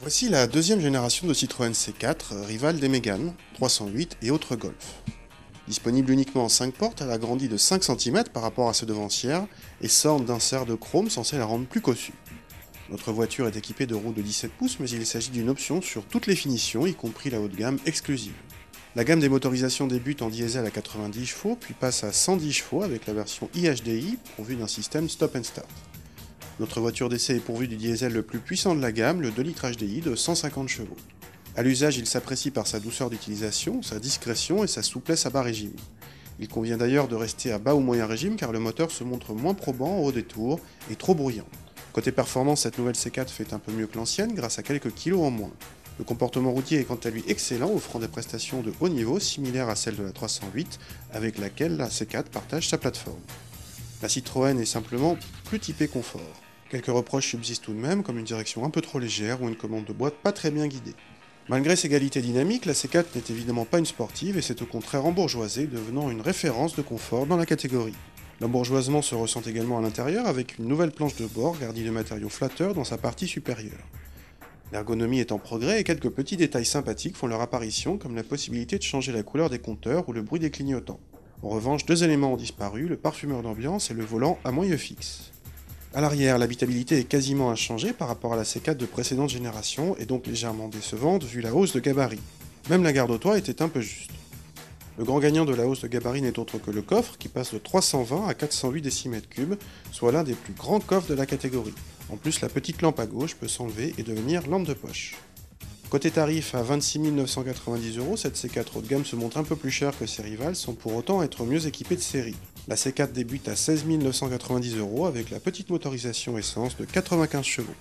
Voici la deuxième génération de Citroën C4, rivale des Mégane, 308 et autres Golf. Disponible uniquement en 5 portes, elle a grandi de 5 cm par rapport à ses devancières et s'orne d'un cerf de chrome censé la rendre plus cossue. Notre voiture est équipée de roues de 17 pouces, mais il s'agit d'une option sur toutes les finitions, y compris la haut de gamme exclusive. La gamme des motorisations débute en diesel à 90 chevaux, puis passe à 110 chevaux avec la version IHDI pourvue d'un système stop and start. Notre voiture d'essai est pourvue du diesel le plus puissant de la gamme, le 2 litres HDI de 150 chevaux. A l'usage, il s'apprécie par sa douceur d'utilisation, sa discrétion et sa souplesse à bas régime. Il convient d'ailleurs de rester à bas ou moyen régime car le moteur se montre moins probant au haut des tours et trop bruyant. Côté performance, cette nouvelle C4 fait un peu mieux que l'ancienne grâce à quelques kilos en moins. Le comportement routier est quant à lui excellent, offrant des prestations de haut niveau similaires à celles de la 308 avec laquelle la C4 partage sa plateforme. La Citroën est simplement plus typée confort. Quelques reproches subsistent tout de même, comme une direction un peu trop légère ou une commande de boîte pas très bien guidée. Malgré ses qualités dynamiques, la C4 n'est évidemment pas une sportive et c'est au contraire embourgeoisée, devenant une référence de confort dans la catégorie. L'embourgeoisement se ressent également à l'intérieur avec une nouvelle planche de bord garnie de matériaux flatteurs dans sa partie supérieure. L'ergonomie est en progrès et quelques petits détails sympathiques font leur apparition, comme la possibilité de changer la couleur des compteurs ou le bruit des clignotants. En revanche, deux éléments ont disparu, le parfumeur d'ambiance et le volant à moyeu fixe. A l'arrière, l'habitabilité est quasiment inchangée par rapport à la C4 de précédente génération et donc légèrement décevante vu la hausse de gabarit. Même la garde au toit était un peu juste. Le grand gagnant de la hausse de gabarit n'est autre que le coffre qui passe de 320 à 408 décimètres cubes, soit l'un des plus grands coffres de la catégorie. En plus, la petite lampe à gauche peut s'enlever et devenir lampe de poche. Côté tarif, à 26 990 €, cette C4 haut de gamme se montre un peu plus chère que ses rivales sans pour autant être mieux équipée de série. La C4 débute à 16 990 € avec la petite motorisation essence de 95 chevaux.